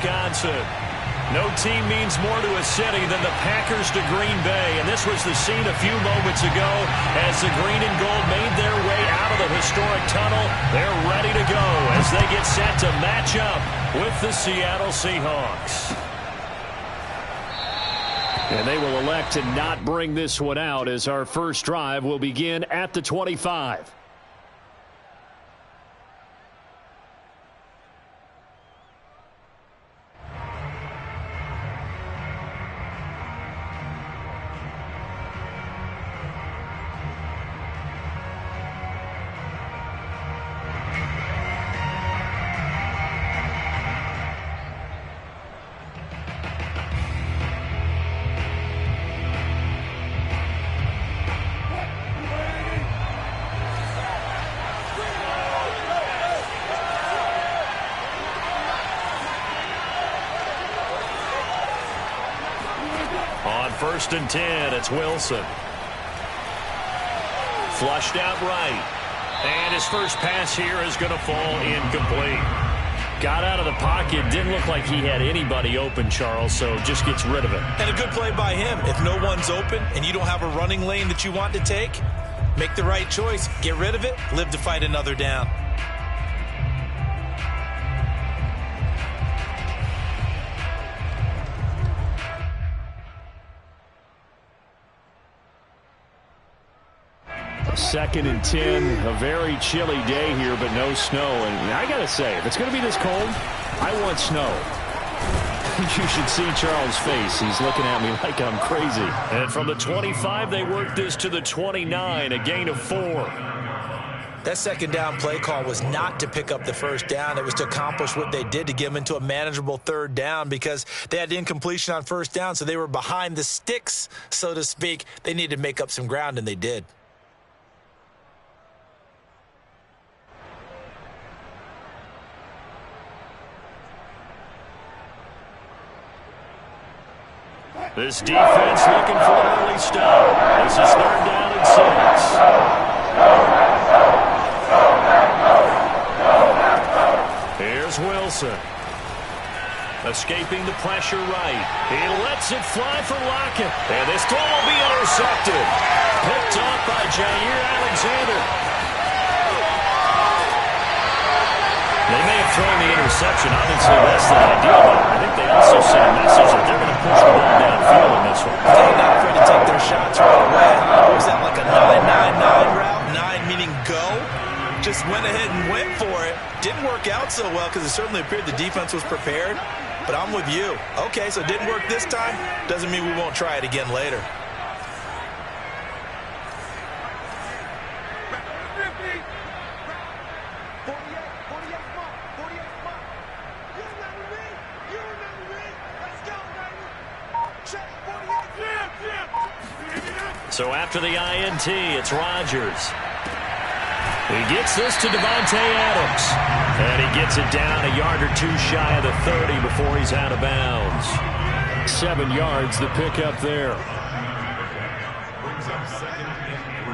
Wisconsin. No team means more to a city than the Packers to Green Bay, and this was the scene a few moments ago as the green and gold made their way out of the historic tunnel. They're ready to go as they get set to match up with the Seattle Seahawks. And they will elect to not bring this one out as our first drive will begin at the 25. First and 10, it's Wilson. Flushed out right. And his first pass here is going to fall incomplete. Got out of the pocket, didn't look like he had anybody open, Charles, so just gets rid of it. And a good play by him. If no one's open and you don't have a running lane that you want to take, make the right choice. Get rid of it, live to fight another down. Second and 10, a very chilly day here, but no snow. And I got to say, if it's going to be this cold, I want snow. You should see Charles' face. He's looking at me like I'm crazy. And from the 25, they work this to the 29, a gain of 4. That second down play call was not to pick up the first down. It was to accomplish what they did to get them into a manageable third down because they had incompletion on first down, so they were behind the sticks, so to speak. They needed to make up some ground, and they did. This defense looking for an early stop. This is third down and 6. Here's Wilson. Escaping the pressure right. He lets it fly for Lockett. And this throw will be intercepted. Picked off by Jair Alexander. They may have thrown the interception, obviously less than ideal, but I think they also sent a message that they're going to push the ball downfield in this one. They're not afraid to take their shots right away. Was that like a 9-9-9 route? 9 meaning go? Just went ahead and went for it. Didn't work out so well because it certainly appeared the defense was prepared. But I'm with you. Okay, so it didn't work this time. Doesn't mean we won't try it again later. So after the INT, it's Rodgers. He gets this to Devontae Adams. And he gets it down a yard or two shy of the 30 before he's out of bounds. 7 yards, the pickup there. Brings up second and 3.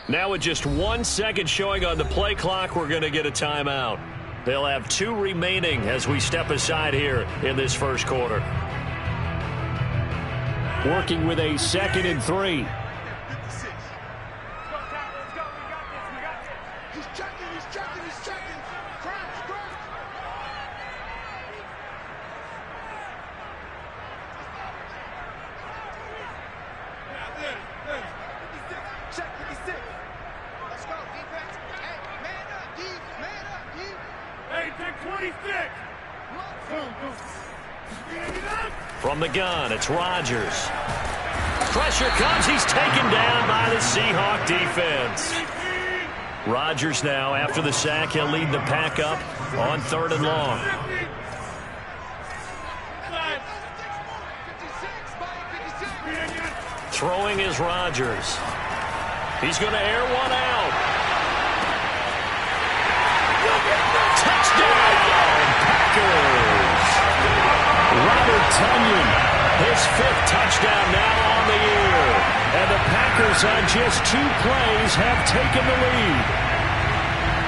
Now with just 1 second showing on the play clock, we're going to get a timeout. They'll have 2 remaining as we step aside here in this first quarter. Working with a 2nd and 3. From the gun, it's Rodgers. Pressure comes. He's taken down by the Seahawk defense. Rodgers now, after the sack, he'll lead the pack up on 3rd and long. Throwing is Rodgers. He's going to air one out. Touchdown, Packers. His 5th touchdown now on the year. And the Packers on just 2 plays have taken the lead.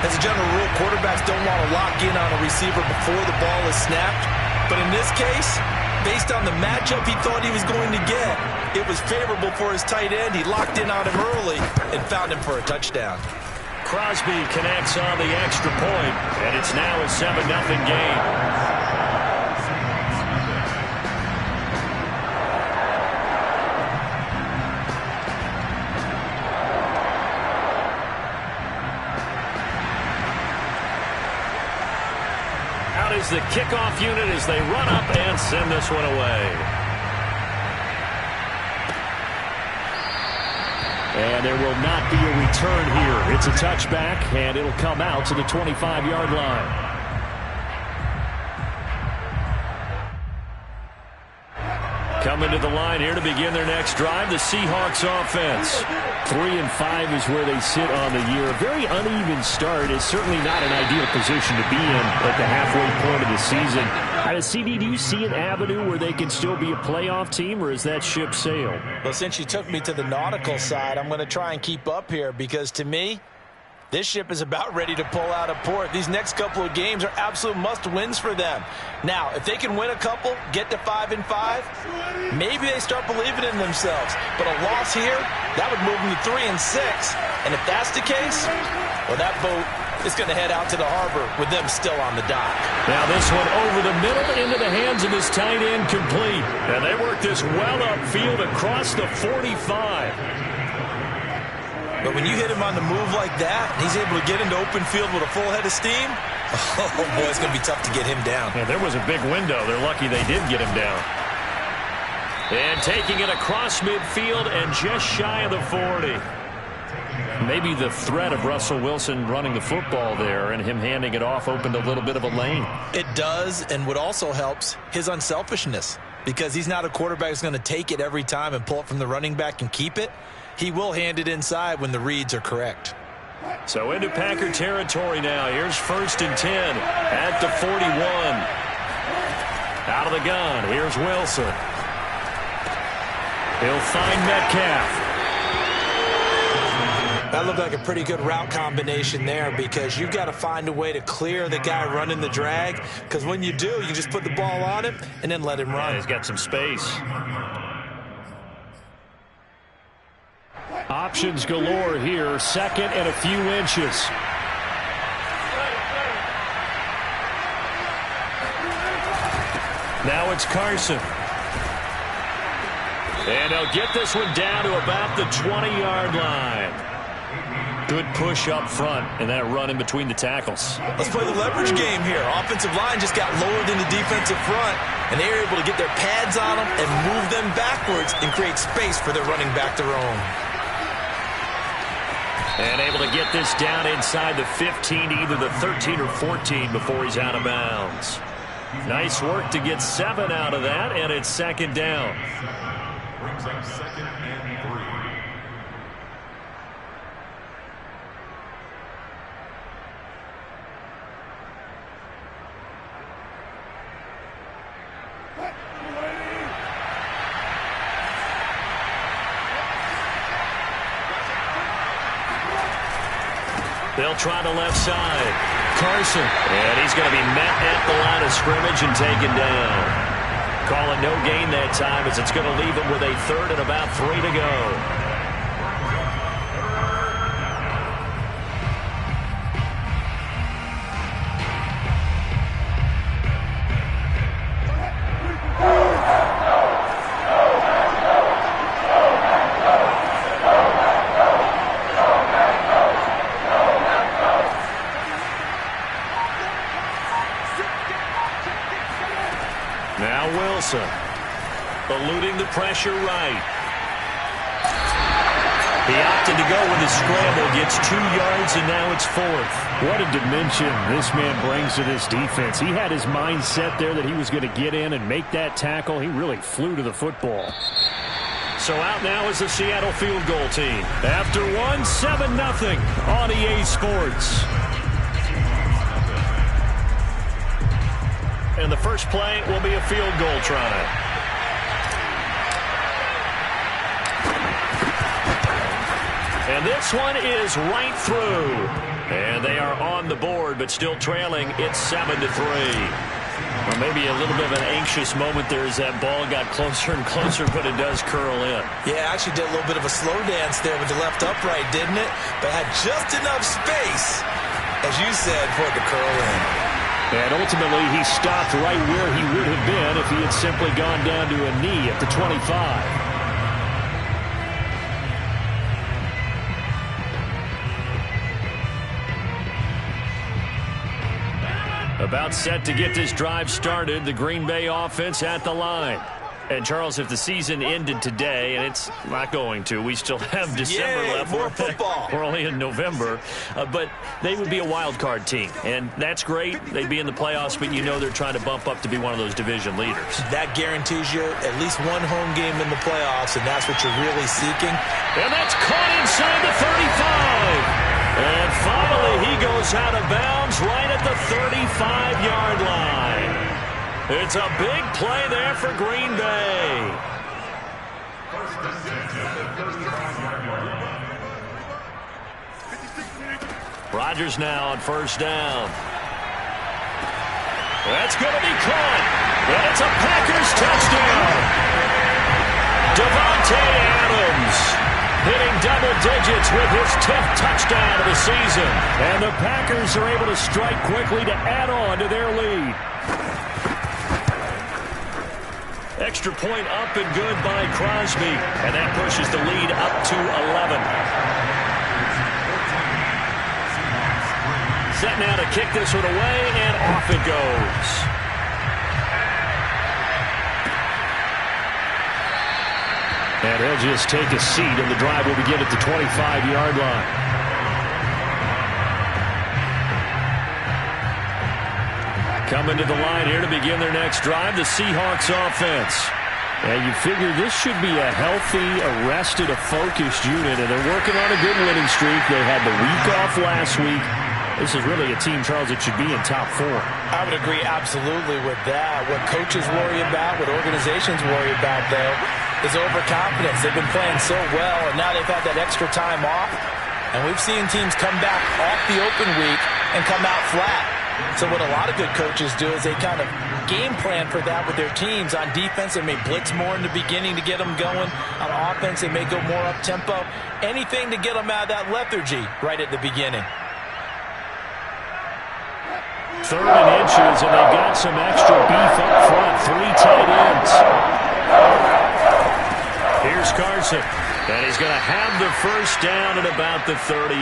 As a general rule, quarterbacks don't want to lock in on a receiver before the ball is snapped. But in this case, based on the matchup he thought he was going to get, it was favorable for his tight end. He locked in on him early and found him for a touchdown. Crosby connects on the extra point, and it's now a 7-0 game. Out is the kickoff unit as they run up and send this one away. And there will not be a return here. It's a touchback, and it'll come out to the 25-yard line. Coming to the line here to begin their next drive, the Seahawks offense. 3-5 is where they sit on the year. A very uneven start is certainly not an ideal position to be in at the halfway point of the season. CD, do you see an avenue where they can still be a playoff team, or is that ship sailed? Well, since you took me to the nautical side, I'm going to try and keep up here because, to me, this ship is about ready to pull out of port. These next couple of games are absolute must-wins for them. Now, if they can win a couple, get to 5-5, maybe they start believing in themselves. But a loss here, that would move them to 3-6. And if that's the case, well, that boat is going to head out to the harbor with them still on the dock. Now this one over the middle into the hands of his tight end, complete. And they work this well upfield across the 45. But when you hit him on the move like that, he's able to get into open field with a full head of steam, oh boy, it's going to be tough to get him down. Yeah, there was a big window. They're lucky they did get him down. And taking it across midfield and just shy of the 40. Maybe the threat of Russell Wilson running the football there and him handing it off opened a little bit of a lane. It does, and what also helps, his unselfishness. Because he's not a quarterback who's going to take it every time and pull it from the running back and keep it. He will hand it inside when the reads are correct. So into Packer territory now. Here's 1st and 10 at the 41. Out of the gun. Here's Wilson. He'll find Metcalf. That looked like a pretty good route combination there because you've got to find a way to clear the guy running the drag. Because when you do, you just put the ball on him and then let him run. Yeah, he's got some space. Options galore here. 2nd and a few inches. Now it's Carson. And he'll get this one down to about the 20-yard line. Good push up front and that run in between the tackles. Let's play the leverage game here. Offensive line just got lowered in the defensive front, and they were able to get their pads on them and move them backwards and create space for their running back to roam. And able to get this down inside the 15, either the 13 or 14 before he's out of bounds. Nice work to get 7 out of that, and it's 2nd down. Brings up 2nd and 3. They'll try the left side. Carson. And he's going to be met at the line of scrimmage and taken down. Calling no gain that time as it's going to leave him with a 3rd and about 3 to go. Now Wilson, eluding the pressure right. He opted to go with his scramble, gets 2 yards, and now it's 4th. What a dimension this man brings to this defense. He had his mind set there that he was going to get in and make that tackle. He really flew to the football. So out now is the Seattle field goal team. After one, 7-0 on EA Sports. And the first play will be a field goal try. And this one is right through. And they are on the board, but still trailing. It's 7-3. Or maybe a little bit of an anxious moment there as that ball got closer and closer, but it does curl in. Yeah, actually did a little bit of a slow dance there with the left upright, didn't it? But had just enough space, as you said, for it to curl in. And ultimately, he stopped right where he would have been if he had simply gone down to a knee at the 25. About set to get this drive started, the Green Bay offense at the line. And, Charles, if the season ended today, and it's not going to, we still have December left. More football. We're only in November. But they would be a wild card team, and that's great. They'd be in the playoffs, but you know they're trying to bump up to be one of those division leaders. That guarantees you at least one home game in the playoffs, and that's what you're really seeking. And that's caught inside the 35. And finally, he goes out of bounds right at the 35-yard line. It's a big play there for Green Bay. Rodgers now on first down. That's going to be caught. And it's a Packers touchdown. Davante Adams hitting double digits with his 10th touchdown of the season. And the Packers are able to strike quickly to add on to their lead. Extra point up and good by Crosby. And that pushes the lead up to 11. Set now to kick this one away, and off it goes. And he'll just take a seat, and the drive will begin at the 25-yard line. Coming to the line here to begin their next drive, the Seahawks offense. And you figure this should be a healthy, arrested, a focused unit, and they're working on a good winning streak. They had the week off last week. This is really a team, Charles, that should be in top 4. I would agree absolutely with that. What coaches worry about, what organizations worry about, though, is overconfidence. They've been playing so well, and now they've had that extra time off. And we've seen teams come back off the open week and come out flat. So what a lot of good coaches do is they kind of game plan for that with their teams. On defense, they may blitz more in the beginning to get them going. On offense, they may go more up-tempo. Anything to get them out of that lethargy right at the beginning. 3rd and inches, and they've got some extra beef up front. 3 tight ends. Here's Carson, and he's going to have the first down at about the 38.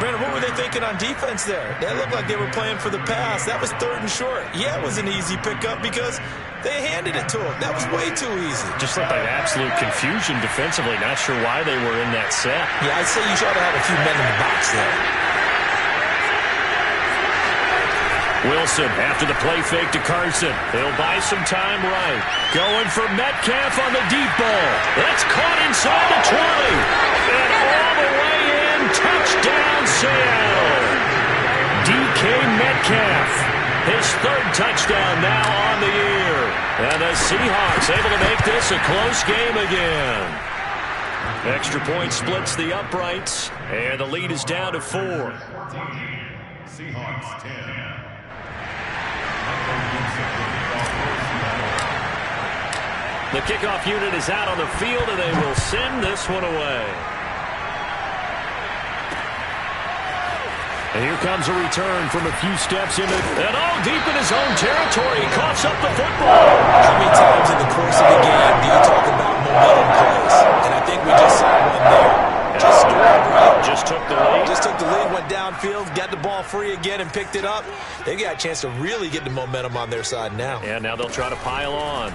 Brandon, what were they thinking on defense there? That looked like they were playing for the pass. That was 3rd and short. Yeah, it was an easy pickup because they handed it to him. That was way too easy. Just looked like absolute confusion defensively. Not sure why they were in that set. Yeah, I'd say you should have had a few men in the box there. Wilson after the play fake to Carson. He'll buy some time right. Going for Metcalf on the deep ball. That's caught inside the 20. And all the way in. Touchdown, Seattle. DK Metcalf. His 3rd touchdown now on the year. And the Seahawks able to make this a close game again. Extra point splits the uprights. And the lead is down to 4. Seahawks 10. The kickoff unit is out on the field, and they will send this one away. And here comes a return from a few steps into, and deep in his own territory. He coughs up the football. How many times in the course of the game do you talk about momentum plays? And I think we just saw one there. Just scored, right? Just took the lead. Just took the lead, went downfield, got the ball free again, and picked it up. They got a chance to really get the momentum on their side now. And now they'll try to pile on.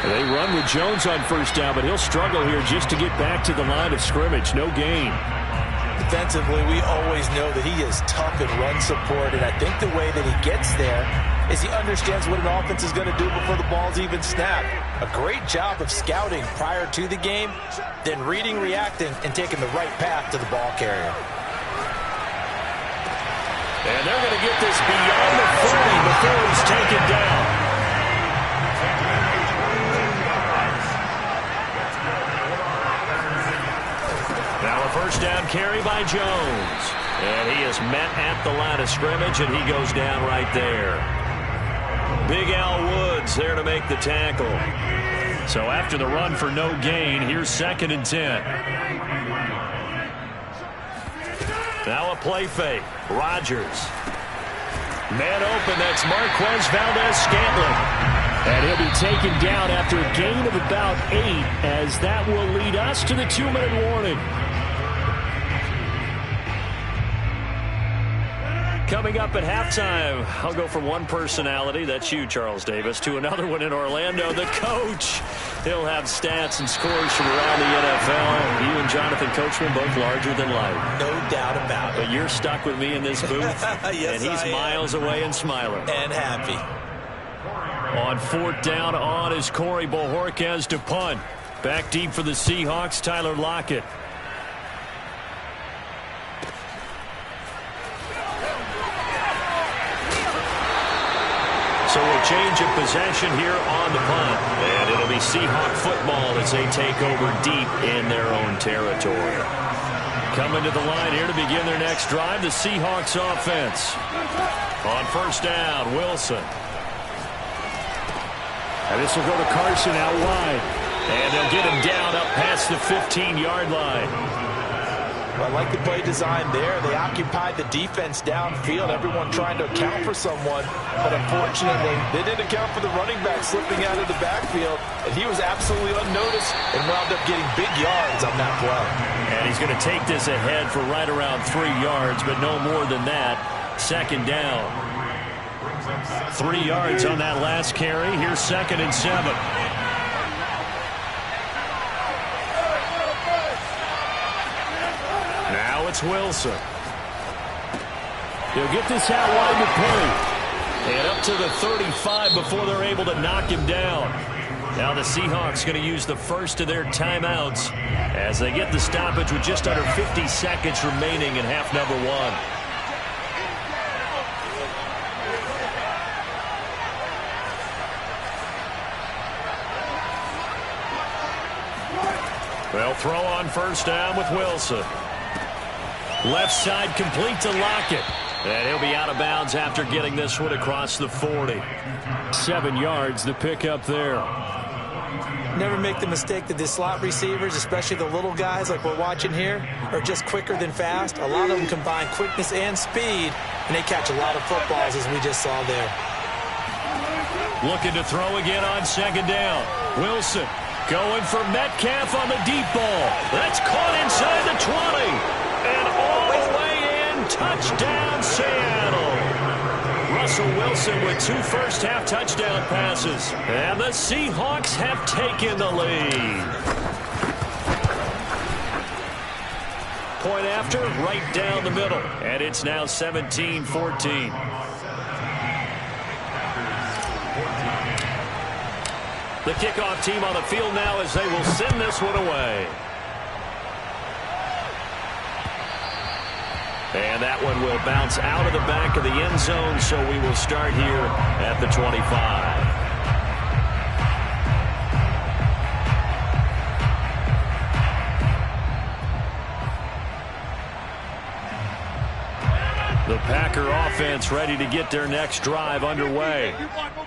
They run with Jones on first down, but he'll struggle here just to get back to the line of scrimmage. No gain. Defensively, we always know that he is tough in run support, and I think the way that he gets there is he understands what an offense is going to do before the ball's even snapped. A great job of scouting prior to the game, then reading, reacting, and taking the right path to the ball carrier. And they're going to get this beyond the 40 before he's taken down. first down carry by Jones. And he is met at the line of scrimmage, and he goes down right there. Big Al Woods there to make the tackle. So after the run for no gain, here's 2nd and 10. Now a play fake. Rodgers. Man open, that's Marquez Valdez-Scantling. And he'll be taken down after a gain of about 8, as that will lead us to the 2-minute warning. Coming up at halftime, I'll go from one personality, that's you, Charles Davis, to another one in Orlando, the coach. He'll have stats and scores from around the NFL. You and Jonathan Coachman both larger than life. No doubt about it. But you're stuck with me in this booth, yes, and he's miles away and smiling. And happy. On 4th down on is Corey Bojorquez to punt. Back deep for the Seahawks, Tyler Lockett. So a change of possession here on the punt. And it'll be Seahawk football as they take over deep in their own territory. Coming to the line here to begin their next drive, the Seahawks offense. On 1st down, Wilson. And this will go to Carson out wide. And they'll get him down up past the 15-yard line. I like the play design there. They occupied the defense downfield, everyone trying to account for someone. But unfortunately, they didn't account for the running back slipping out of the backfield. And he was absolutely unnoticed and wound up getting big yards on that play. And he's going to take this ahead for right around 3 yards, but no more than that. 2nd down. 3 yards on that last carry. Here's 2nd and 7. Now it's Wilson. He'll get this out wide to Perry. And up to the 35 before they're able to knock him down. Now the Seahawks going to use the first of their timeouts as they get the stoppage with just under 50 seconds remaining in half number 1. They'll throw on 1st down with Wilson. Left side complete to Lockett. And he'll be out of bounds after getting this one across the 40. 7 yards the pickup there. Never make the mistake that the slot receivers, especially the little guys like we're watching here, are just quicker than fast. A lot of them combine quickness and speed, and they catch a lot of footballs, as we just saw there. Looking to throw again on 2nd down. Wilson going for Metcalf on the deep ball. That's caught inside the 20. And all the way in, touchdown Seattle. Russell Wilson with 2 first-half touchdown passes. And the Seahawks have taken the lead. Point after, right down the middle. And it's now 17-14. The kickoff team on the field now as they will send this one away. And that one will bounce out of the back of the end zone, so we will start here at the 25. The Packer offense ready to get their next drive underway.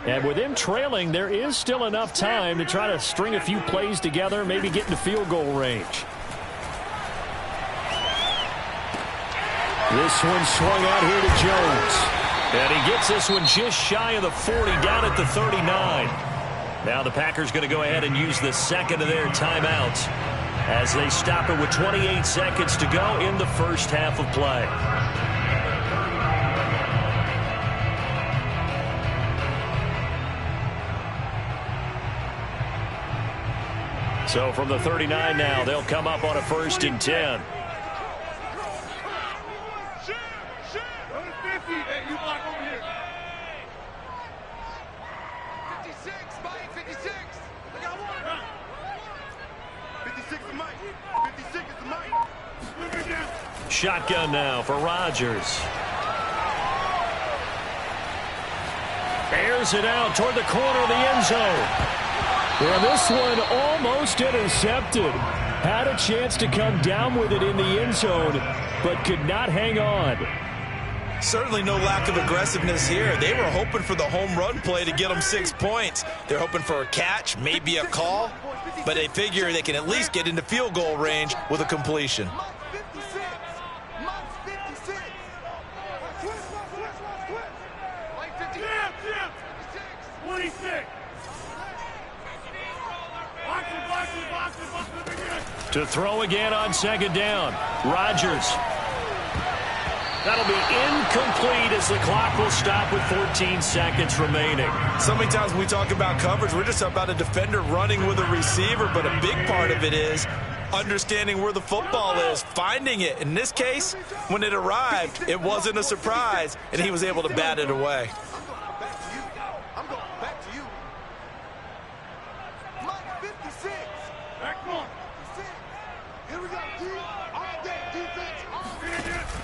And with them trailing, there is still enough time to try to string a few plays together, maybe get into field goal range. This one swung out here to Jones. And he gets this one just shy of the 40, down at the 39. Now the Packers going to go ahead and use the second of their timeouts as they stop it with 28 seconds to go in the first half of play. So from the 39 now, they'll come up on a 1st and 10. Shotgun now for Rodgers. Airs it out toward the corner of the end zone. Well, this one almost intercepted. Had a chance to come down with it in the end zone, but could not hang on. Certainly no lack of aggressiveness here. They were hoping for the home run play to get them 6 points. They're hoping for a catch, maybe a call, but they figure they can at least get into field goal range with a completion. To throw again on second down. Rodgers. That'll be incomplete as the clock will stop with 14 seconds remaining. So many times when we talk about coverage, we're just about a defender running with a receiver, but a big part of it is understanding where the football is, finding it. In this case, when it arrived, it wasn't a surprise, and he was able to bat it away.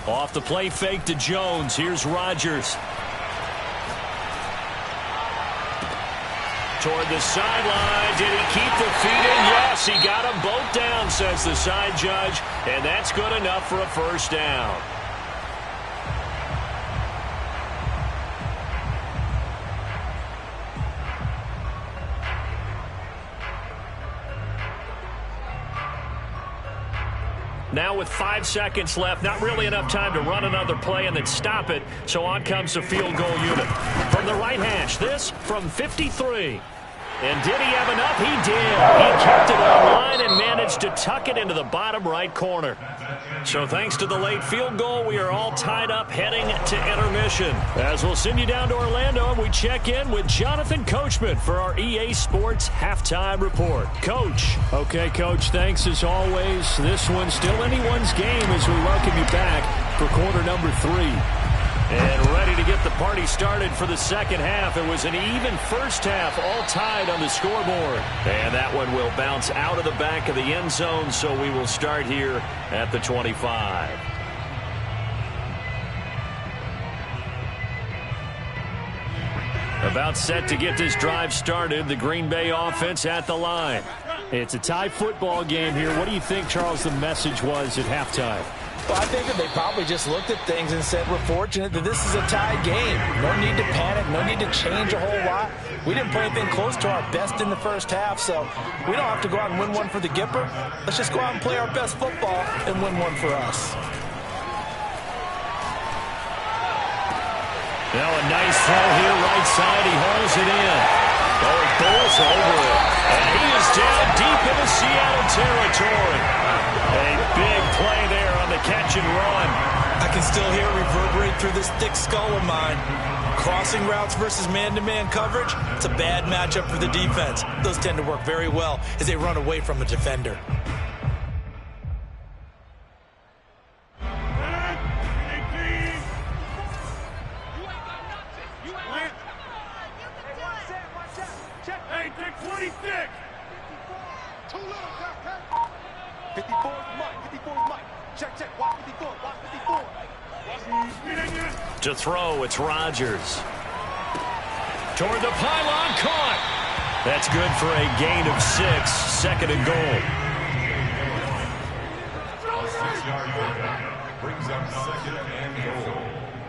Off the play fake to Jones. Here's Rodgers. Toward the sideline. Did he keep the feet in? Yes, he got them both down, says the side judge. And that's good enough for a first down. Now with 5 seconds left, not really enough time to run another play and then stop it. So on comes the field goal unit. From the right hash, this from 53. And did he have enough? He did. He kept it online and managed to tuck it into the bottom right corner. So thanks to the late field goal, we are all tied up heading to intermission. As we'll send you down to Orlando, and we check in with Jonathan Coachman for our EA Sports Halftime Report. Coach. Okay, Coach, thanks as always. This one's still anyone's game as we welcome you back for quarter number 3. And ready to get the party started for the second half. It was an even first half, all tied on the scoreboard. And that one will bounce out of the back of the end zone, so we will start here at the 25. About set to get this drive started, the Green Bay offense at the line. It's a tie football game here. What do you think, Charles, the message was at halftime? Well, I think that they probably just looked at things and said, we're fortunate that this is a tied game. No need to panic, no need to change a whole lot. We didn't play anything close to our best in the first half, so we don't have to go out and win one for the Gipper. Let's just go out and play our best football and win one for us. Now a nice throw here, right side. He hauls it in. Oh, he bowls over it. And he is down deep into Seattle territory. A big play there on the catch and run. I can still hear it reverberate through this thick skull of mine. Crossing routes versus man-to-man coverage, it's a bad matchup for the defense. Those tend to work very well as they run away from a defender. To throw, it's Rodgers. Toward the pylon, caught. That's good for a gain of 6, second and goal. A 6-yard pickup brings up second and goal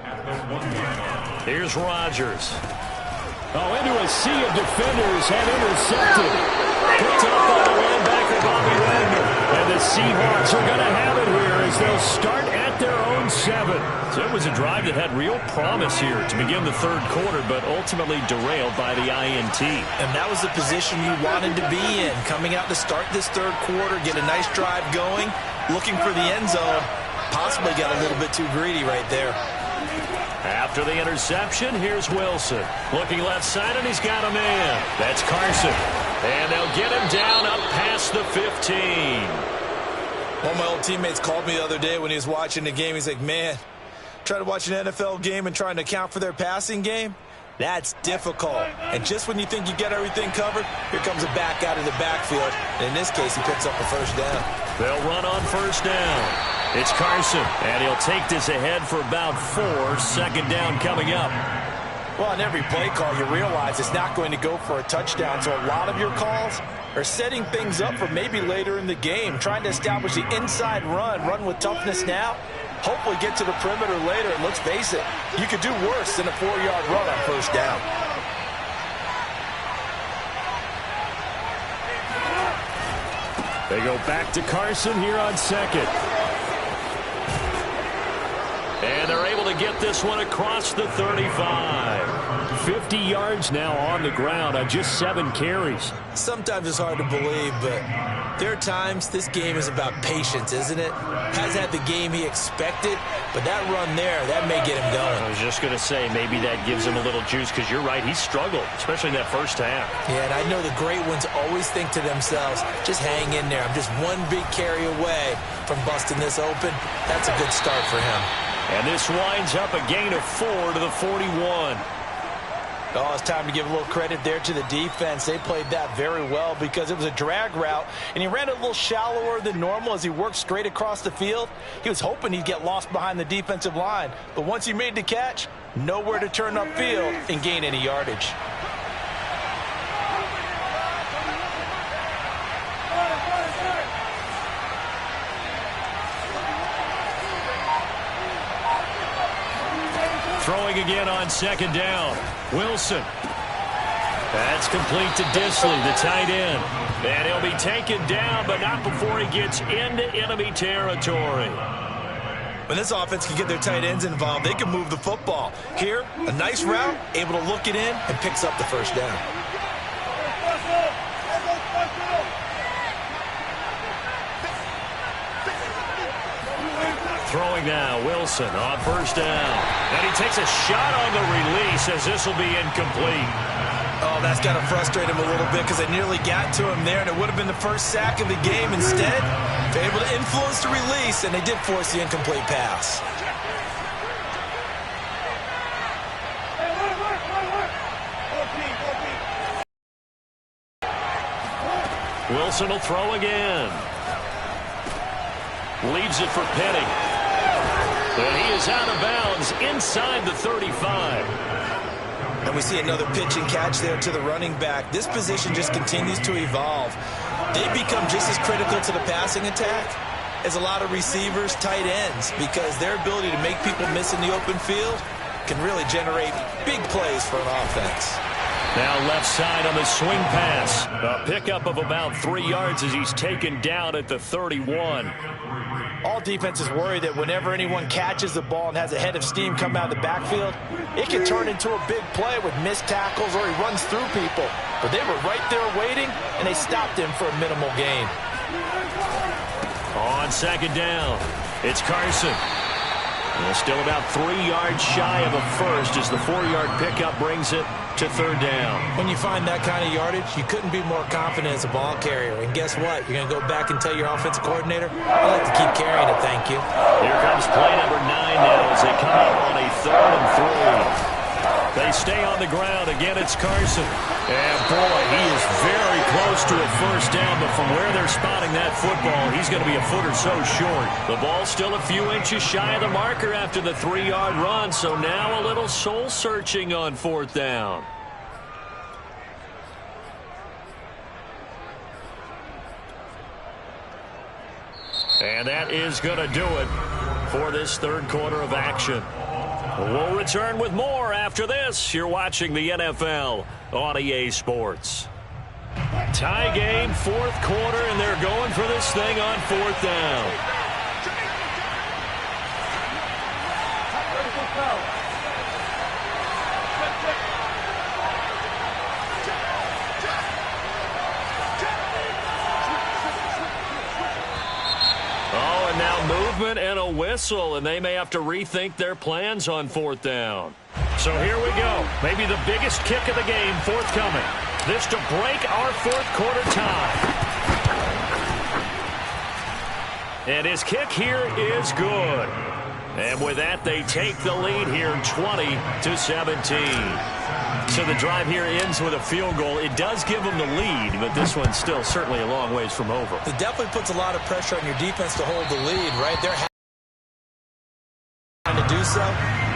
at the 1-yard line. Here's Rodgers. Oh, into a sea of defenders and intercepted. Picked up by the linebacker, Bobby Wagner. And the Seahawks are going to have it here as they'll start at their own 7. So it was a drive that had real promise here to begin the third quarter, but ultimately derailed by the INT. And that was the position you wanted to be in. Coming out to start this third quarter, get a nice drive going, looking for the end zone. Possibly got a little bit too greedy right there. After the interception, here's Wilson. Looking left side, and he's got a man. That's Carson. And they'll get him down up past the 15. One of my old teammates called me the other day when he was watching the game. He's like, man, try to watch an NFL game and trying to account for their passing game? That's difficult. And just when you think you get everything covered, here comes a back out of the backfield. And in this case, he picks up a first down. They'll run on first down. It's Carson, and he'll take this ahead for about 4. Second down coming up. Well, on every play call, you realize it's not going to go for a touchdown, so a lot of your calls are setting things up for maybe later in the game, trying to establish the inside run with toughness now, hopefully get to the perimeter later, and let's face it, you could do worse than a 4-yard run on first down. They go back to Carson here on second. And they're able to get this one across the 35. 50 yards now on the ground on just 7 carries. Sometimes it's hard to believe, but there are times this game is about patience, isn't it? Has had the game he expected, but that run there, that may get him going. I was just going to say, maybe that gives him a little juice, because you're right, he struggled, especially in that first half. Yeah, and I know the great ones always think to themselves, just hang in there. I'm just one big carry away from busting this open. That's a good start for him. And this winds up a gain of 4 to the 41. Oh, it's time to give a little credit there to the defense. They played that very well because it was a drag route, and he ran it a little shallower than normal as he worked straight across the field. He was hoping he'd get lost behind the defensive line, but once he made the catch, nowhere to turn upfield and gain any yardage. Throwing again on second down. Wilson. That's complete to Disley, the tight end. And he'll be taken down, but not before he gets into enemy territory. When this offense can get their tight ends involved, they can move the football. Here, a nice route, able to look it in, and picks up the first down. Throwing now, Wilson on first down. And he takes a shot on the release as this will be incomplete. Oh, that's got to frustrate him a little bit because they nearly got to him there, and it would have been the first sack of the game. Instead, they're able to influence the release, and they did force the incomplete pass. Wilson will throw again. Leaves it for Penny. And he is out of bounds inside the 35. And we see another pitch and catch there to the running back. This position just continues to evolve. They become just as critical to the passing attack as a lot of receivers, tight ends, because their ability to make people miss in the open field can really generate big plays for an offense. Now left side on the swing pass. A pickup of about 3 yards as he's taken down at the 31. All defenses worry that whenever anyone catches the ball and has a head of steam come out of the backfield, it can turn into a big play with missed tackles or he runs through people. But they were right there waiting, and they stopped him for a minimal gain. On second down, it's Carson. And still about 3 yards shy of a first as the 4-yard pickup brings it to third down. When you find that kind of yardage, you couldn't be more confident as a ball carrier. And guess what? You're going to go back and tell your offensive coordinator, I'd like to keep carrying it, thank you. Here comes play number 9 now as they come up on a 3rd and 3. They stay on the ground. Again, it's Carson. And, boy, he is very close to a first down, but from where they're spotting that football, he's going to be a foot or so short. The ball's still a few inches shy of the marker after the 3-yard run, so now a little soul-searching on 4th down. And that is going to do it for this 3rd quarter of action. We'll return with more after this. You're watching the NFL on EA Sports. Tie game, 4th quarter, and they're going for this thing on 4th down. Movement and a whistle, and they may have to rethink their plans on 4th down. So here we go. Maybe the biggest kick of the game forthcoming. This to break our 4th quarter tie. And his kick here is good. And with that, they take the lead here 20-17. So the drive here ends with a field goal. It does give them the lead, but this one's still certainly a long ways from over. It definitely puts a lot of pressure on your defense to hold the lead, right? They're trying to do so.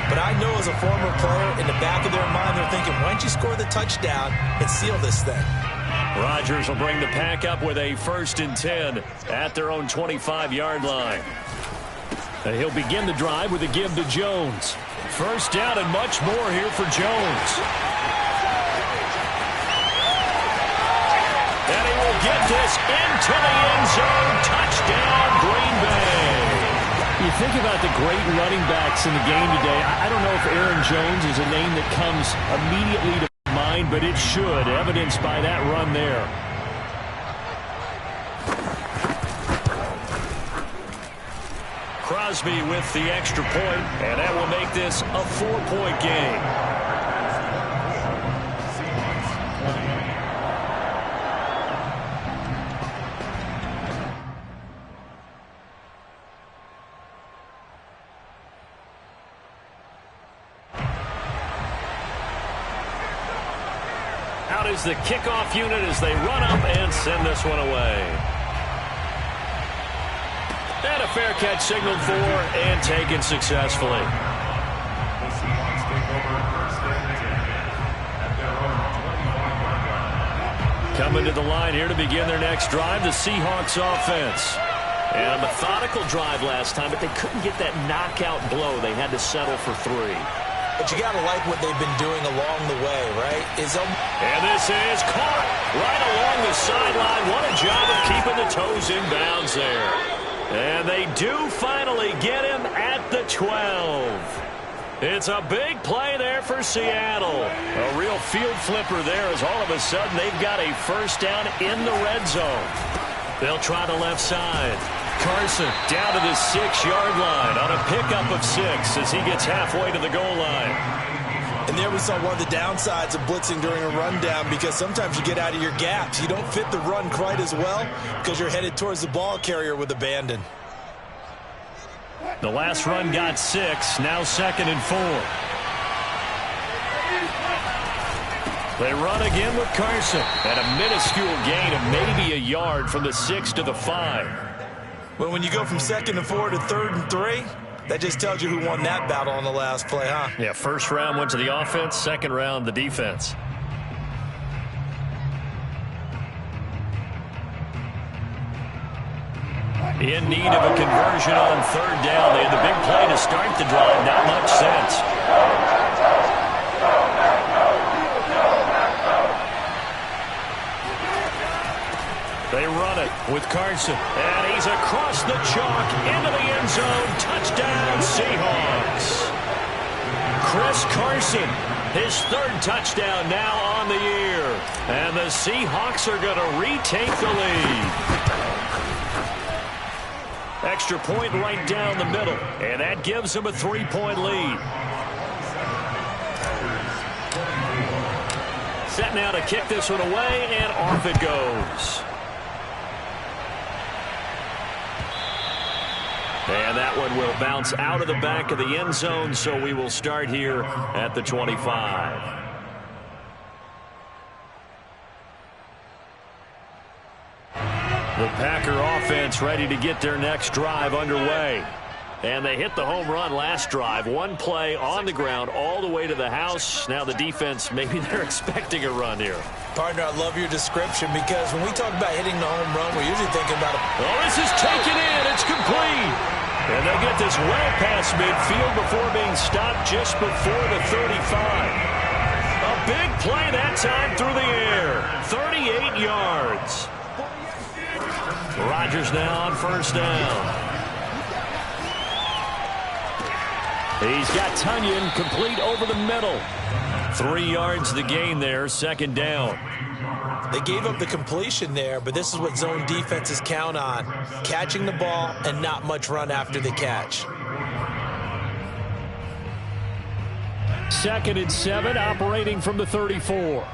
But I know as a former player, in the back of their mind, they're thinking, why don't you score the touchdown and seal this thing? Rodgers will bring the pack up with a 1st and 10 at their own 25-yard line. And he'll begin the drive with a give to Jones. 1st down and much more here for Jones. And he will get this into the end zone. Touchdown, Green Bay. You think about the great running backs in the game today. I don't know if Aaron Jones is a name that comes immediately to mind, but it should, evidenced by that run there. Crosby with the extra point, and that will make this a 4-point game. Out is the kickoff unit as they run up and send this one away. And a fair catch signaled for and taken successfully. The Seahawks take over 1st and 10 at their own 25-yard line. Coming to the line here to begin their next drive, the Seahawks offense. And a methodical drive last time, but they couldn't get that knockout blow. They had to settle for 3. But you got to like what they've been doing along the way, right? And this is caught right along the sideline. What a job of keeping the toes in bounds there. And they do finally get him at the 12. It's a big play there for Seattle. A real field flipper there as all of a sudden they've got a 1st down in the red zone. They'll try the left side. Carson down to the 6-yard line on a pickup of 6 as he gets halfway to the goal line. And there we saw one of the downsides of blitzing during a rundown, because sometimes you get out of your gaps. You don't fit the run quite as well because you're headed towards the ball carrier with abandon. The last run got 6, now 2nd and 4. They run again with Carson at a minuscule gain of maybe a yard from the 6 to the 5. Well, when you go from 2nd and 4 to 3rd and 3, that just tells you who won that battle on the last play, huh? Yeah, 1st round went to the offense, 2nd round the defense. In need of a conversion on 3rd down. They had the big play to start the drive. Not much sense. They run it with Carson. And he's across the chalk into the end zone. Touchdown, Seahawks. Chris Carson, his 3rd touchdown now on the year. And the Seahawks are going to retake the lead. Extra point right down the middle. And that gives them a 3-point lead. Set now to kick this one away, and off it goes. And that one will bounce out of the back of the end zone, so we will start here at the 25. The Packer offense ready to get their next drive underway. And they hit the home run last drive. One play on the ground all the way to the house. Now the defense, maybe they're expecting a run here. Partner, I love your description, because when we talk about hitting the home run, we're usually thinking about it. Oh, this is taken in. It's complete. And they get this well past midfield before being stopped just before the 35. A big play that time through the air. 38 yards. Rodgers now on 1st down. He's got Tunyon complete over the middle. 3 yards the gain there, 2nd down. They gave up the completion there, but this is what zone defenses count on. Catching the ball and not much run after the catch. 2nd and 7, operating from the 34.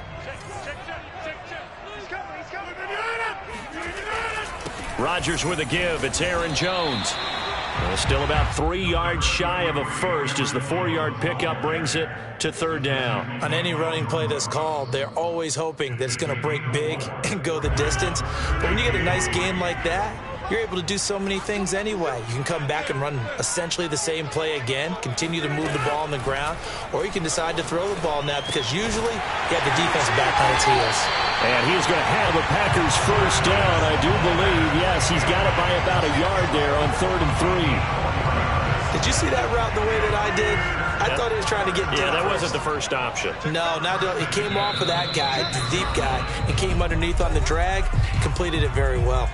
Rodgers with a give. It's Aaron Jones. Still about 3 yards shy of a first as the 4-yard pickup brings it to 3rd down. On any running play that's called, they're always hoping that it's going to break big and go the distance. But when you get a nice game like that, you're able to do so many things anyway. You can come back and run essentially the same play again, continue to move the ball on the ground, or you can decide to throw the ball now because usually you have the defense back on its heels. And he's going to have the Packers first down, I do believe. Yes, he's got it by about a yard there on 3rd and 3. Did you see that route the way that I did? I thought he was trying to get Yeah, that first. wasn't the first option. No, it came off of that guy, the deep guy, and came underneath on the drag, completed it very well.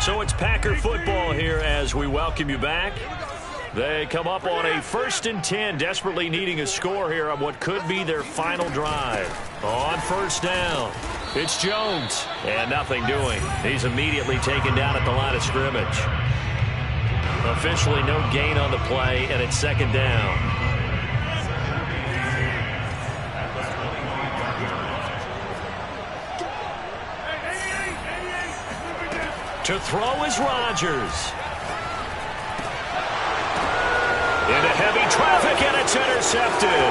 So it's Packer football here as we welcome you back. They come up on a 1st and 10, desperately needing a score here on what could be their final drive. On 1st down, it's Jones, and nothing doing. He's immediately taken down at the line of scrimmage. Officially no gain on the play, and it's 2nd down. To throw is Rodgers. Into heavy traffic, and it's intercepted.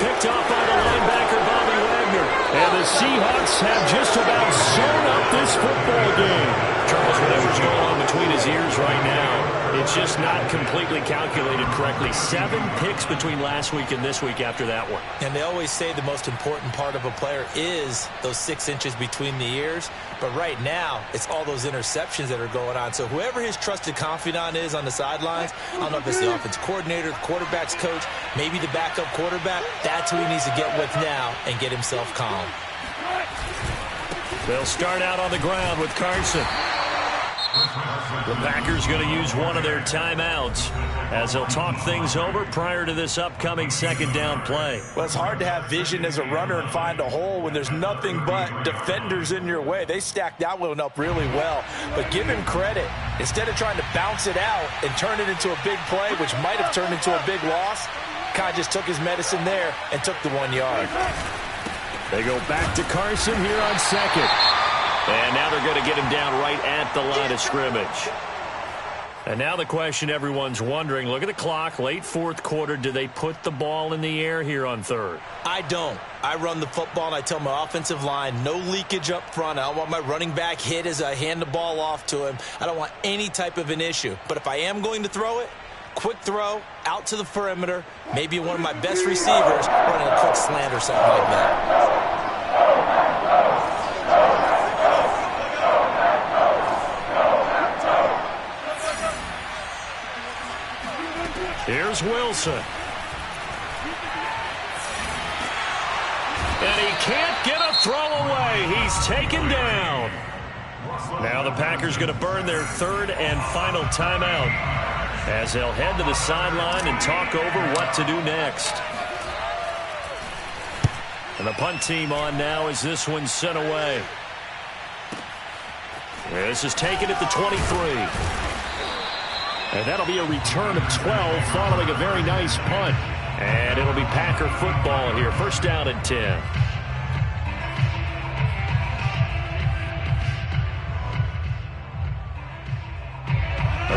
Picked off by the linebacker, Bobby Wagner. And the Seahawks have just about sewn up this football game. Charles, whatever's going on between his ears right now, it's just not completely calculated correctly. 7 picks between last week and this week after that one. And they always say the most important part of a player is those 6 inches between the ears. But right now, it's all those interceptions that are going on. So whoever his trusted confidant is on the sidelines, I don't know if it's the offense coordinator, the quarterback's coach, maybe the backup quarterback, that's who he needs to get with now and get himself calm. They'll start out on the ground with Carson. The Packers going to use one of their timeouts as they'll talk things over prior to this upcoming 2nd down play. Well, it's hard to have vision as a runner and find a hole when there's nothing but defenders in your way. They stacked that one up really well. But give him credit. Instead of trying to bounce it out and turn it into a big play, which might have turned into a big loss, kind of just took his medicine there and took the 1 yard. They go back to Carson here on 2nd. And now they're going to get him down right at the line of scrimmage. And now the question everyone's wondering, look at the clock, late 4th quarter, do they put the ball in the air here on 3rd? I don't. I run the football, and I tell my offensive line, no leakage up front. I don't want my running back hit as I hand the ball off to him. I don't want any type of an issue. But if I am going to throw it, quick throw, out to the perimeter, maybe one of my best receivers running a quick slant or something like that. Here's Wilson. And he can't get a throw away. He's taken down. Now the Packers going to burn their 3rd and final timeout as they'll head to the sideline and talk over what to do next. And the punt team on now as this one's sent away. This is taken at the 23. And that'll be a return of 12 following a very nice punt. And it'll be Packer football here. 1st down and 10.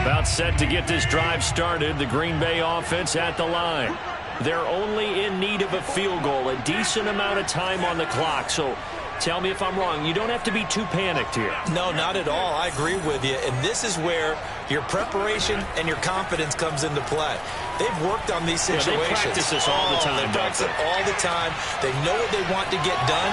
About set to get this drive started. The Green Bay offense at the line. They're only in need of a field goal. A decent amount of time on the clock. So tell me if I'm wrong. You don't have to be too panicked here. No, not at all. I agree with you. And this is where your preparation and your confidence comes into play. They've worked on these situations. Yeah, they practice this all the time. They practice it all the time. They know what they want to get done.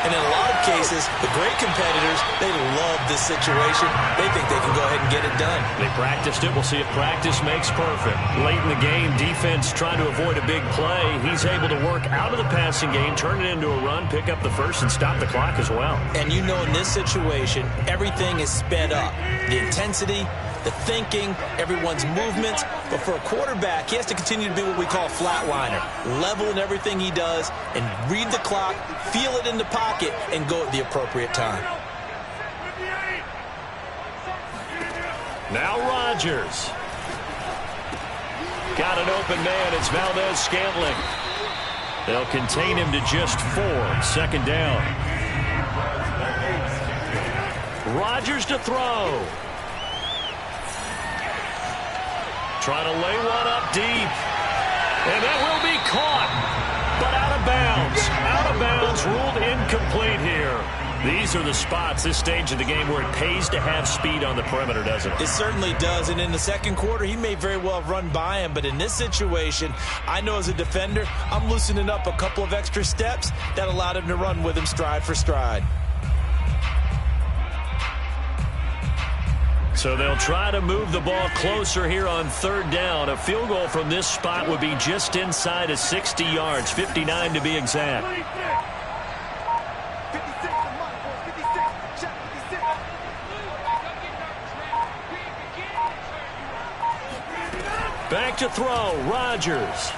And in a lot of cases, the great competitors, they love this situation. They think they can go ahead and get it done. They practiced it. We'll see if practice makes perfect. Late in the game, defense trying to avoid a big play. He's able to work out of the passing game, turn it into a run, pick up the first, and stop the clock as well. And you know in this situation, everything is sped up. The intensity, the thinking, everyone's movements. But for a quarterback, he has to continue to be what we call a flatliner. Level in everything he does and read the clock, feel it in the pocket, and go at the appropriate time. Now Rodgers. Got an open man. It's Valdez-Scantling. They'll contain him to just 4. 2nd down. Rodgers to throw. Trying to lay one up deep. And that will be caught, but out of bounds. Out of bounds, ruled incomplete here. These are the spots, this stage of the game, where it pays to have speed on the perimeter, doesn't it? It certainly does, and in the second quarter, he may very well have run by him, but in this situation, I know as a defender, I'm loosening up a couple of extra steps that allowed him to run with him stride for stride. So they'll try to move the ball closer here on third down. A field goal from this spot would be just inside of 60 yards, 59 to be exact. Back to throw, Rodgers.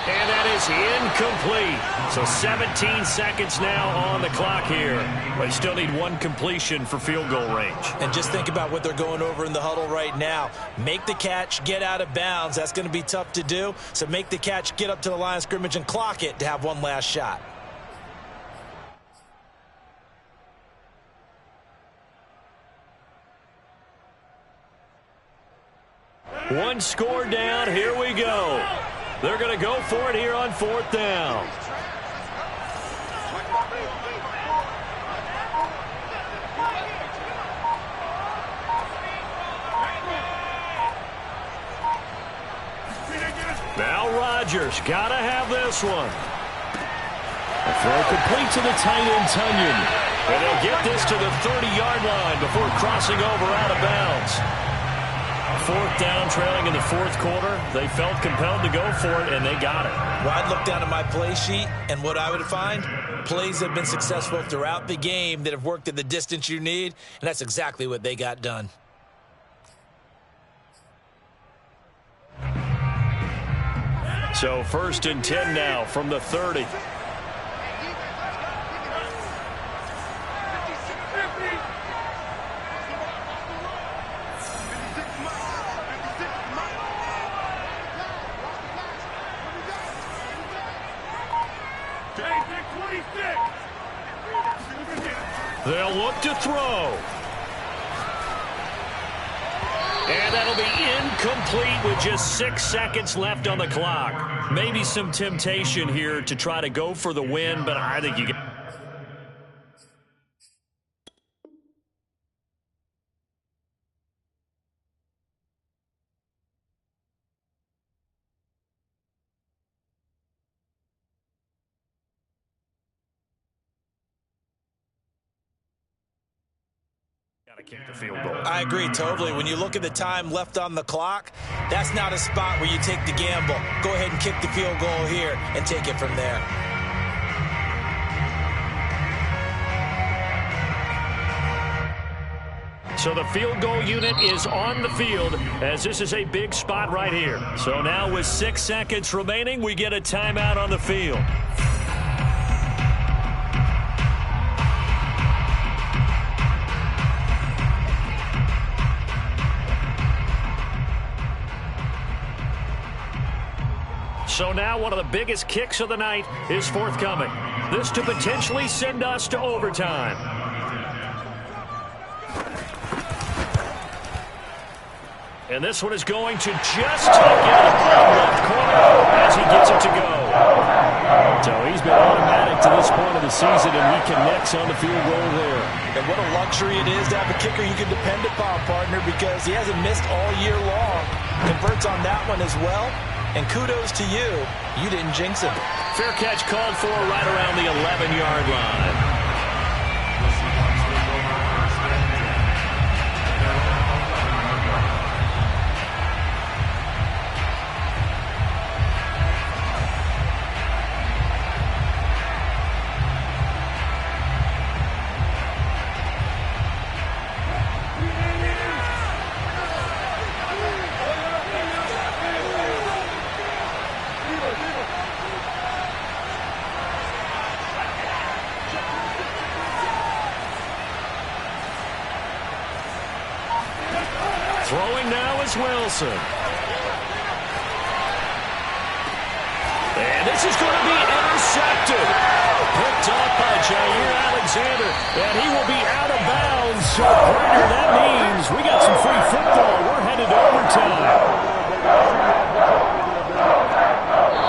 And that is incomplete. So 17 seconds now on the clock here. They still need one completion for field goal range. And just think about what they're going over in the huddle right now. Make the catch, get out of bounds. That's going to be tough to do. So make the catch, get up to the line of scrimmage, and clock it to have one last shot. One score down. Here we go. They're going to go for it here on fourth down. Now Rodgers got to have this one. A throw complete to the tight end, Tunyon. And they'll get this to the 30-yard line before crossing over out of bounds. Fourth down, trailing in the fourth quarter. They felt compelled to go for it, and they got it. Well, I'd look down at my play sheet, and what I would find, plays that have been successful throughout the game that have worked at the distance you need, and that's exactly what they got done. So first and 10 now from the 30. They'll look to throw. And that'll be incomplete with just 6 seconds left on the clock. Maybe some temptation here to try to go for the win, but I think you get... Got to kick the field goal. I agree totally. When you look at the time left on the clock, that's not a spot where you take the gamble. Go ahead and kick the field goal here and take it from there. So the field goal unit is on the field as this is a big spot right here. So now with 6 seconds remaining, we get a timeout on the field. So now one of the biggest kicks of the night is forthcoming. This to potentially send us to overtime. And this one is going to just take it in the left corner as he gets it to go. So he's been automatic to this point of the season, and he connects on the field goal there. And what a luxury it is to have a kicker you can depend upon, partner, because he hasn't missed all year long. Converts on that one as well. And kudos to you. You didn't jinx him. Fair catch called for right around the 11-yard line. Throwing now is Wilson. And this is going to be intercepted. Picked up by Jair Alexander. And he will be out of bounds So, partner, that means we got some free football. We're headed to overtime.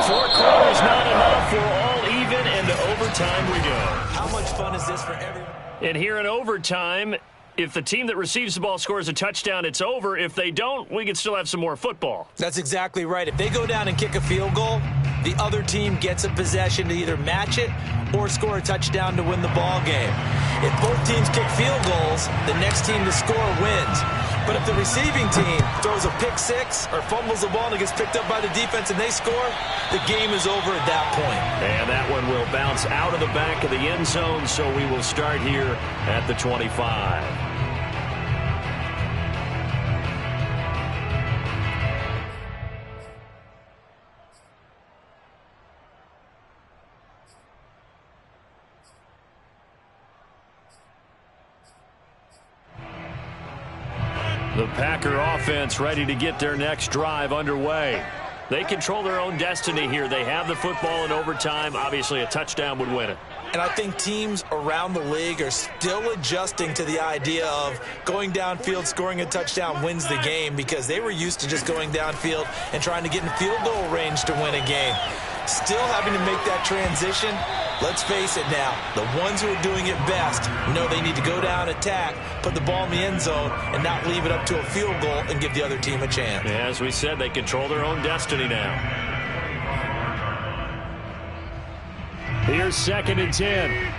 4 quarters not enough. We're all even, and to overtime we go. How much fun is this for everyone? And here in overtime, if the team that receives the ball scores a touchdown, it's over. If they don't, we can still have some more football. That's exactly right. If they go down and kick a field goal, the other team gets a possession to either match it or score a touchdown to win the ball game. If both teams kick field goals, the next team to score wins. But if the receiving team throws a pick six or fumbles the ball and it gets picked up by the defense and they score, the game is over at that point. And that one will bounce out of the back of the end zone, so we will start here at the 25. The Packer offense ready to get their next drive underway. They control their own destiny here. They have the football in overtime. Obviously, a touchdown would win it. And I think teams around the league are still adjusting to the idea of going downfield, scoring a touchdown wins the game, because they were used to just going downfield and trying to get in field goal range to win a game. Still having to make that transition. Let's face it now, the ones who are doing it best know they need to go down, attack, put the ball in the end zone, and not leave it up to a field goal and give the other team a chance. Yeah, as we said, they control their own destiny now. Here's 2nd and 10.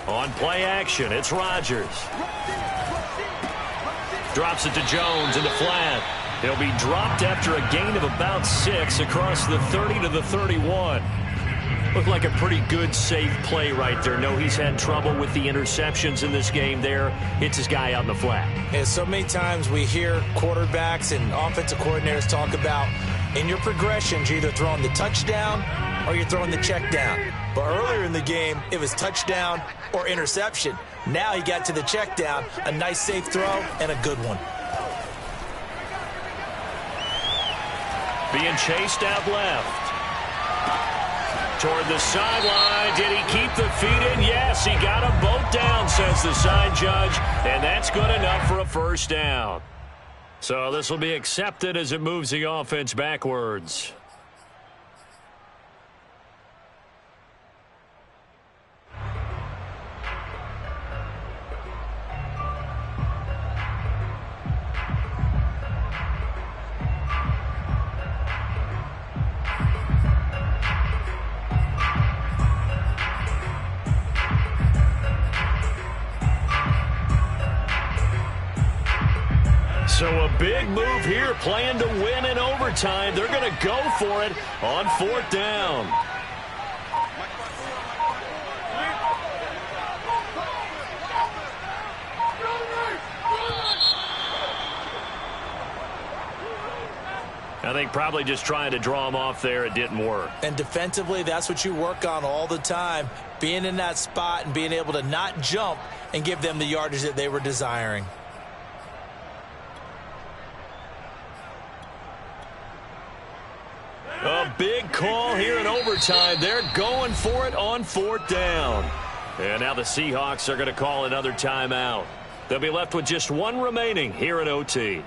On play action, it's Rodgers. Drops it to Jones in the flat. He'll be dropped after a gain of about 6 across the 30 to the 31. Looked like a pretty good, safe play right there. No, he's had trouble with the interceptions in this game there. Hits his guy out in the flat. Yeah, so many times we hear quarterbacks and offensive coordinators talk about in your progressions, you're either throwing the touchdown or you're throwing the check down. But earlier in the game, it was touchdown or interception. Now he got to the check down, a nice safe throw, and a good one. Being chased out left. Toward the sideline. Did he keep the feet in? Yes, he got them both down, says the side judge. And that's good enough for a first down. So this will be accepted as it moves the offense backwards. So a big move here, playing to win in overtime. They're going to go for it on 4th down. I think probably just trying to draw him off there. It didn't work. And defensively, that's what you work on all the time. Being in that spot and being able to not jump and give them the yardage that they were desiring. A big call here in overtime. They're going for it on 4th down. And now the Seahawks are going to call another timeout. They'll be left with just one remaining here in OT.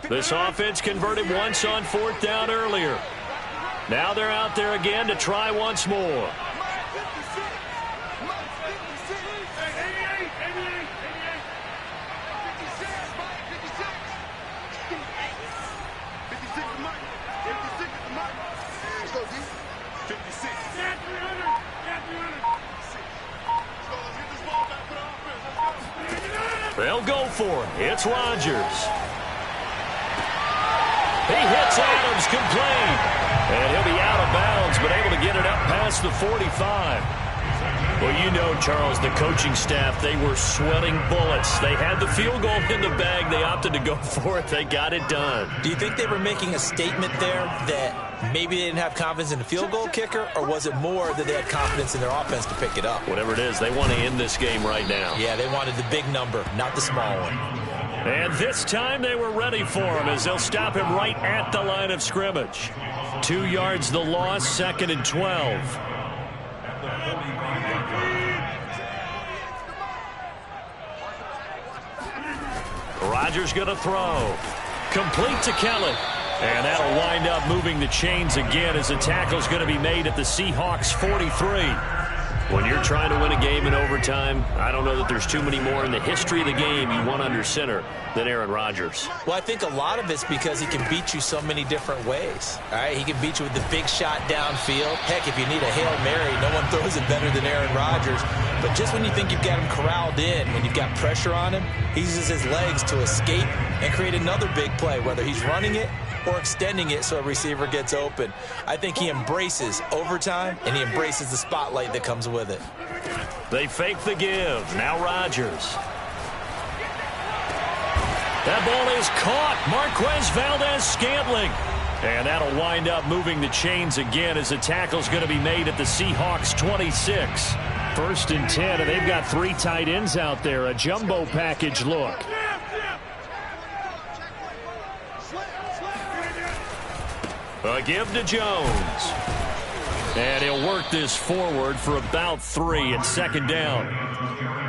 This offense converted once on 4th down earlier. Now they're out there again to try once more. They'll go for it. It's Rodgers. He hits Adams complete. And he'll be out of bounds, but able to get it up past the 45. Well, you know, Charles, the coaching staff, they were sweating bullets. They had the field goal in the bag. They opted to go for it. They got it done. Do you think they were making a statement there that maybe they didn't have confidence in the field goal kicker, or was it more that they had confidence in their offense to pick it up? Whatever it is, they want to end this game right now. Yeah, they wanted the big number, not the small one. And this time they were ready for him as they'll stop him right at the line of scrimmage. 2 yards the loss, 2nd and 12. Rodgers going to throw. Complete to Kelly. And that'll wind up moving the chains again as the tackle's going to be made at the Seahawks 43. When you're trying to win a game in overtime, I don't know that there's too many more in the history of the game you want under center than Aaron Rodgers. Well, I think a lot of it's because he can beat you so many different ways. All right, he can beat you with the big shot downfield. Heck, if you need a Hail Mary, no one throws it better than Aaron Rodgers. But just when you think you've got him corralled in, when you've got pressure on him, he uses his legs to escape and create another big play, whether he's running it or extending it so a receiver gets open. I think he embraces overtime, and he embraces the spotlight that comes with it. They fake the give. Now Rodgers. That ball is caught. Marquez Valdez-Scantling. And that'll wind up moving the chains again as the tackle's going to be made at the Seahawks 26. 1st and 10, and they've got 3 tight ends out there. A jumbo package look. A give to Jones. And he'll work this forward for about 3 at 2nd down.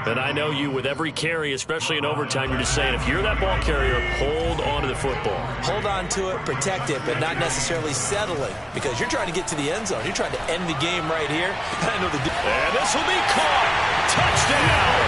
And I know you, with every carry, especially in overtime, you're just saying, if you're that ball carrier, hold on to the football. Hold on to it, protect it, but not necessarily settling, because you're trying to get to the end zone. You're trying to end the game right here. I know and this will be caught. Touchdown.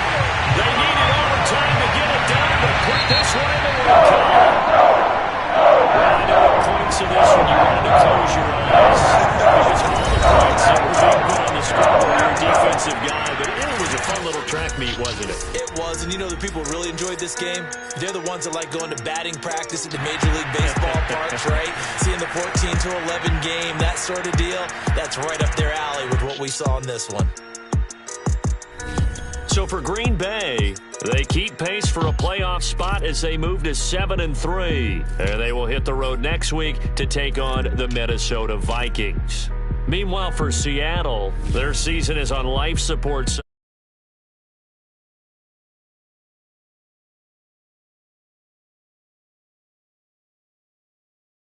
They needed overtime to get it done, but put this one in the win column. Well, I know the points of this when you wanted to close your eyes. Because all the points that were being put on the scoreboard, you're a defensive guy, but it was a fun little track meet, wasn't it? It was, and you know the people who really enjoyed this game? They're the ones that like going to batting practice at the Major League Baseball parks, right? Seeing the 14-11 game, that sort of deal, that's right up their alley with what we saw in this one. So for Green Bay, they keep pace for a playoff spot as they move to 7-3. And they will hit the road next week to take on the Minnesota Vikings. Meanwhile, for Seattle, their season is on life support.